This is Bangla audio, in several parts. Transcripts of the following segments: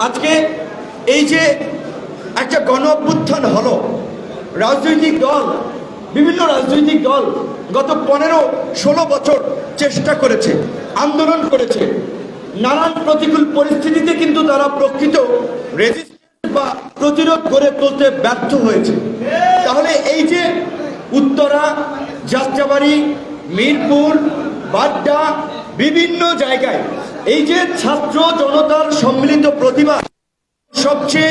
আজকে এই যে একটা গণ অভ্যুত্থান হলো, রাজনৈতিক দল, বিভিন্ন রাজনৈতিক দল গত 15-16 বছর চেষ্টা করেছে, আন্দোলন করেছে, নানান প্রতিকূল পরিস্থিতিতে কিন্তু তারা প্রকৃত রেজিস্ট্যান্স বা প্রতিরোধ গড়ে তুলতে ব্যর্থ হয়েছে। তাহলে এই যে উত্তরা, যাত্রাবাড়ি, মিরপুর, বাড্ডা, বিভিন্ন জায়গায় এই যে ছাত্র জনতার সম্মিলিত প্রতিবাদ সবচেয়ে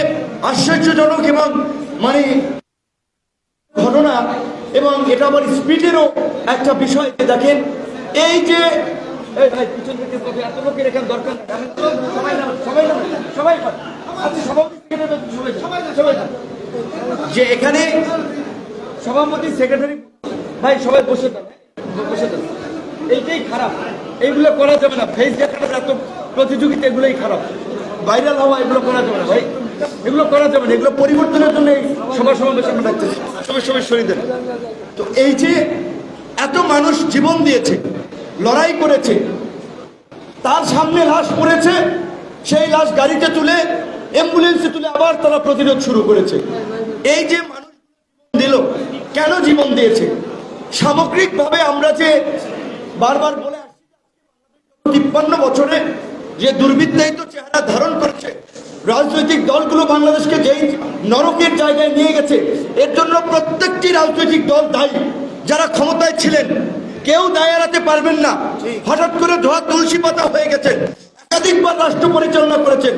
আশ্চর্যজনক এবং মানে ঘটনা, এবং এটা আবার স্পিডেরও একটা বিষয়। দেখেন এই যে যে এখানে সভাপতি সেক্রেটারি ভাই সবাই বসে থাকেন, এইটাই খারাপ, এইগুলো করা যাবে না। ফেস দেখানোর এত প্রতিযোগিতা, এগুলোই খারাপ। ভাইরাল হওয়া এগুলো করা যাবে না ভাই, এগুলো করা যাবে না। এগুলো পরিবর্তনের জন্য এই সমাবেশ আমরা ডাকতেছি, সবাই সরিয়ে দেন। তো এই যে এত মানুষ জীবন দিয়েছে, লড়াই করেছে, তার সামনে লাশ পড়েছে, সেই লাশ গাড়িতে তুলে অ্যাম্বুলেন্সে তুলে আবার তারা প্রতিরোধ শুরু করেছে। এই যে মানুষ দিল, কেন জীবন দিয়েছে? সামগ্রিকভাবে আমরা যে বারবার বলে আসছি 53 বছরে যে দুর্বৃত্তায়িত চেহারা ধারণ করেছে রাজনৈতিক দলগুলো, বাংলাদেশকে যেই নরকের জায়গায় নিয়ে গেছে, এর জন্য প্রত্যেকটি রাজনৈতিক দল দায়ী। যারা ক্ষমতায় ছিলেন কেউ দায় এড়াতে পারবেন না। হঠাৎ করে ধোয়া তুলসী পাতা হয়ে গেছেন, একাধিকবার রাষ্ট্র পরিচালনা করেছেন।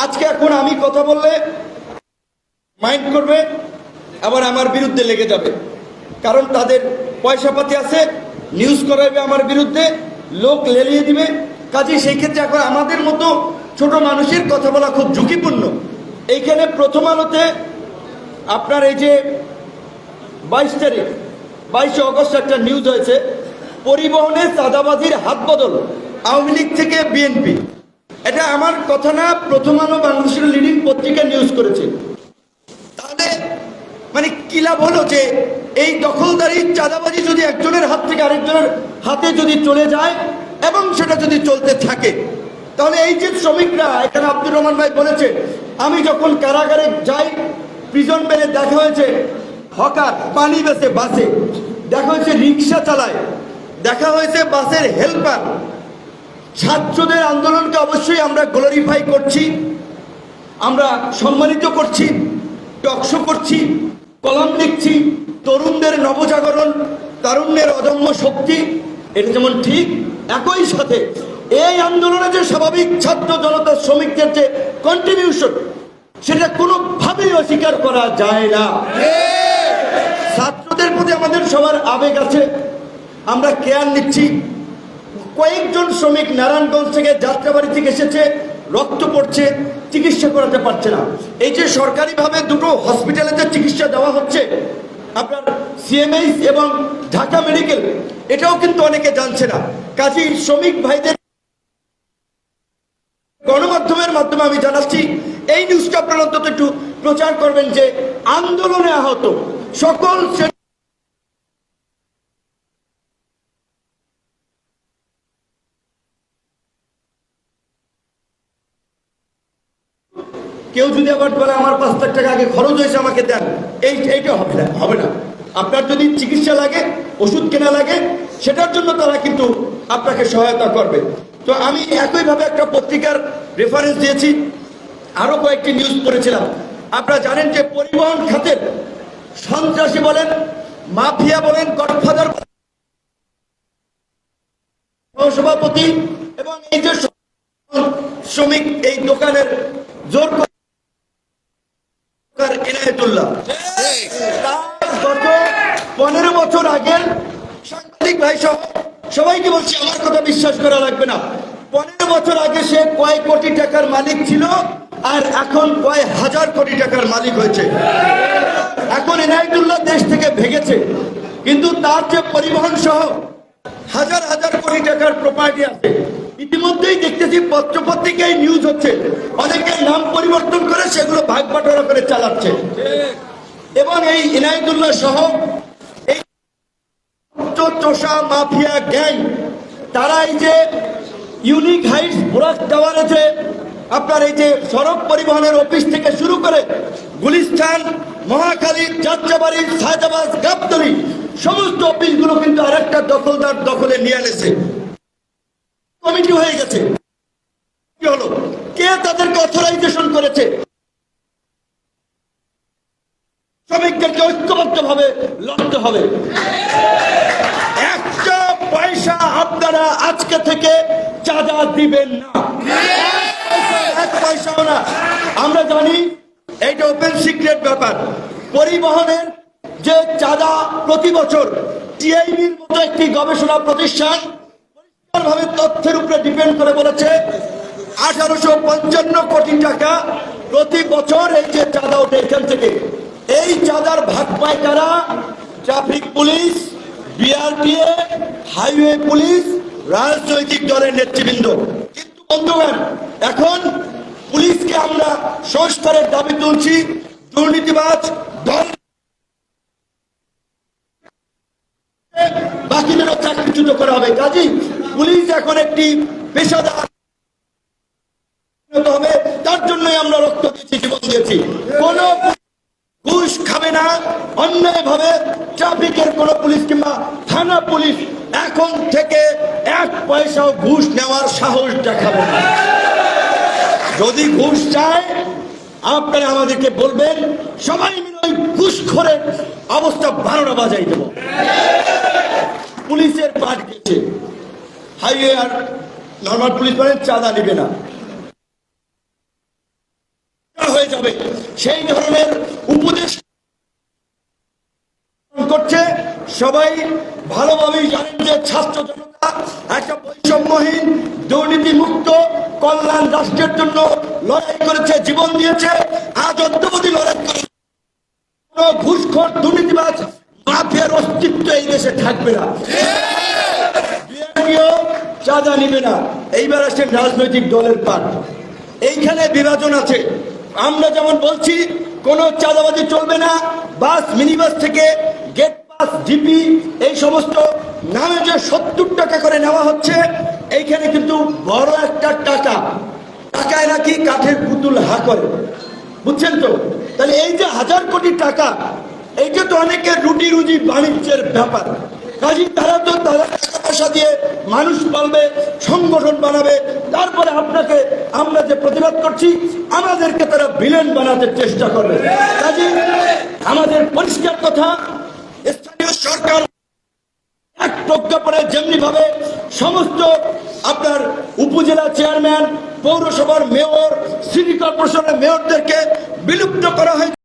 আজকে এখন আমি কথা বললে মাইন্ড করবে, আবার আমার বিরুদ্ধে লেগে যাবে, কারণ তাদের পয়সা পাতি আছে, নিউজ করাবে আমার বিরুদ্ধে, লোক লেলিয়ে দিবে। কাজে সেই ক্ষেত্রে এখন আমাদের মতো ছোট মানুষের কথা বলা খুব ঝুঁকিপূর্ণ। এইখানে প্রথম আলোতে আপনার এই যে 22 অগস্ট একটা নিউজ হয়েছে, পরিবহনে চাঁদাবাজির হাত বদল আওয়ামী লীগ থেকে বিএনপি। এটা আমার কথা না, প্রথম আলো বাংলাদেশের লিডিং পত্রিকা নিউজ করেছে। তাহলে মানে কি লাভ হলো যে এই দখলদারি চাঁদাবাজি যদি একজনের হাত থেকে আরেকজনের হাতে যদি চলে যায় এবং সেটা যদি চলতে থাকে, তাহলে এই যে শ্রমিকরা, এখানে আব্দুর রহমান ভাই বলেছে, আমি যখন কারাগারে যাই, প্রিজন বেলে দেখা হয়েছে হকার পানি বেচে বাসে, দেখা হয়েছে রিক্সা চালায়, দেখা হয়েছে বাসের হেল্পার। ছাত্রদের আন্দোলনকে অবশ্যই আমরা গ্লোরিফাই করছি, আমরা সম্মানিত করছি, টকশো করছি, কলম লিখছি, তরুণদের নবজাগরণ, তারুণ্যের অদম্য শক্তি, এটা যেমন ঠিক, একই সাথে এই আন্দোলনে যে স্বাভাবিক ছাত্র জনতা শ্রমিকদের যে কন্ট্রিবিউশন, সেটা কোনোভাবেই অস্বীকার করা যায় না। ছাত্রদের প্রতি আমাদের সবার আবেগ আছে, আমরা কেয়ার নিচ্ছি। কয়েকজন শ্রমিক নারায়ণগঞ্জ থেকে, যাত্রাবাড়ি থেকে এসেছে, রক্ত পড়ছে, চিকিৎসা করাতে পারছে না। এই যে সরকারিভাবে দুটো হসপিটালেতে চিকিৎসা দেওয়া হচ্ছে, আপনার সিএমএইচ এবং ঢাকা মেডিকেল, এটাও কিন্তু অনেকে জানছে না। কাজী শ্রমিক ভাইদের গণমাধ্যমের মাধ্যমে আমি জানাচ্ছি, এই নিউজটা আপনারা অন্তত একটু প্রচার করবেন যে আন্দোলনে আহত সকল কেউ যদি আবার বলে আমার 5 লাখ টাকা আগে খরচ হয়েছে আমাকে দেন, এইটা হবে না। আপনার যদি চিকিৎসা লাগে, ওষুধ কেনা লাগে, সেটার জন্য তারা কিন্তু আপনাকে সহায়তা করবে। তো আমি একইভাবে একটা পত্রিকার রেফারেন্স দিয়েছি, আরো কয়েকটি নিউজ পড়েছিলাম। আপনারা জানেন যে পরিবহন খাতের সন্ত্রাসী বলেন, মাফিয়া বলেন, গডফাদার সভাপতি এবং এই যে শ্রমিক এই দোকানের জোর এনায়েতুল্লাহ, গত 15 বছর আগে সাংবাদিক ভাই সহ সবাইকে বলছি, আমার কথা বিশ্বাস করা লাগবে না, 15 বছর আগে সে কয়েক কোটি টাকার মালিক ছিল, আর এখন কয়েক হাজার কোটি টাকার মালিক হয়েছে। এখন এনায়েতুল্লাহ দেশ থেকে ভেগেছে, কিন্তু তার যে পরিবহন সহ হাজার হাজার কোটি টাকার প্রপার্টি আছে। ইতিমধ্যেই দেখতেছি পত্রপত্রিকায় নিউজ হচ্ছে, অনেকে নাম পরিবর্তন করে সেগুলো ভাগ বাটোয়ারা করে চালাচ্ছে। এবং এই ইনায়েতুল্লাহ সহ এই চোষা মাফিয়া গ্যাং, তারা এই যে ইউনিক হাইটস বোরাক টাওয়ারে যে আপনার এই যে সড়ক পরিবহনের অফিস থেকে শুরু করে গুলিস্তান, মহাখালী, যাত্রাবাড়ি, সায়দাবাদ, গাবতলী সমস্ত অফিসগুলো কিন্তু আরেকটা দখলদার দখলে নিয়ে এনেছে, কমিটি হয়ে গেছে। কি হলো? কে তাদেরকে অথরাইজেশন করেছে? শ্রমিকদেরকে ঐক্যবদ্ধভাবে লড়তে হবে। একটা পয়সা আপনারা আজকে থেকে চাঁদা দিবেন না, এক পয়সাও না। আমরা জানি এইটা ওপেন সিক্রেট ব্যাপার। পরিবহনের যে চাঁদা প্রতি বছর টিআইবির মতো একটি গবেষণা প্রতিষ্ঠান পরিষ্কারভাবে তথ্যের উপরে ডিপেন্ড করে বলেছে 1855 কোটি টাকা প্রতি বছর এই যে চাঁদা ওঠে এখান থেকে। এই চাঁদার ভাগ পায় কারা? Traffic police, BRTA, highway police, রাজনৈতিক দলের নেতৃবৃন্দ। কিন্তু বন্ধুগণ, এখন পুলিশকে আমরা সংস্কারের দাবি তুলছি। দুর্নীতিবাজ দল বাকিদেরও চাকরিচ্যুত করা হবে। কাজী পুলিশ এখন একটি পেশাদার হবে, তার জন্যই আমরা রক্ত দিয়েছি, জীবন দিয়েছি। কোন ঘুষ খাবে না অন্যায় ভাবে। ট্রাফিকের কোন পুলিশ কিংবা থানা পুলিশ এখন থেকে এক পয়সাও ঘুষ নেওয়ার সাহস দেখাবে না। যদি ঘুষ চায় আপনারা আমাদেরকে বলবেন, সবাই মিলে ওই ঘুষখোরের অবস্থা 12টা বাজাই দেব। পুলিশের পাট গেছে, হাইওয়ে আর নর্মাল পুলিশ মানে চাঁদা নিবে না হয়ে যাবে। সেই ধরনের উপদেশ করছে। সবাই ভালোভাবেই জানেন যে ছাত্র জনতা একটা বৈষম্যহীন দুর্নীতি মুক্ত কল্যাণ রাষ্ট্রের জন্য লড়াই করেছে, জীবন দিয়েছে। আজ অদ্যাবধি লড়াই করে কোন ঘুষখোর দুর্নীতিবাজ মাফিয়ার অস্তিত্ব এই দেশে থাকবে না। চাঁদা নিবে না। এইবার আসেন রাজনৈতিক দলের পাঠ। এইখানে বিভাজন আছে। আমরা যেমন বলছি কোন চাঁদাবাজি চলবে না। বাস, মিনিবাস থেকে গেট পাস, জিপি এই সমস্ত নামে যে 70 টাকা করে নেওয়া হচ্ছে, এইখানে কিন্তু বড় একটা টাকায় নাকি কাঠের পুতুল হা করে, বুঝছেন তো? তাহলে এই যে 1000 কোটি টাকা, এইটা তো অনেকের রুটি রুজি বাণিজ্যের ব্যাপার। কাজী তারা তো তারা টাকা পয়সা দিয়ে মানুষ পালবে, সংগঠন বানাবে, তারপরে আপনাকে আমরা যে প্রতিবাদ করছি আমাদেরকে তারা ভিলেন বানাতে চেষ্টা করবে। কাজী আমাদের পরিষ্কার কথা, স্থানীয় সরকার এক প্রজ্ঞাপনে যেমনি ভাবে সমস্ত আপনার উপজেলা চেয়ারম্যান, পৌরসভার মেয়র, সিটি কর্পোরেশনের মেয়রদেরকে বিলুপ্ত করা হয়েছে,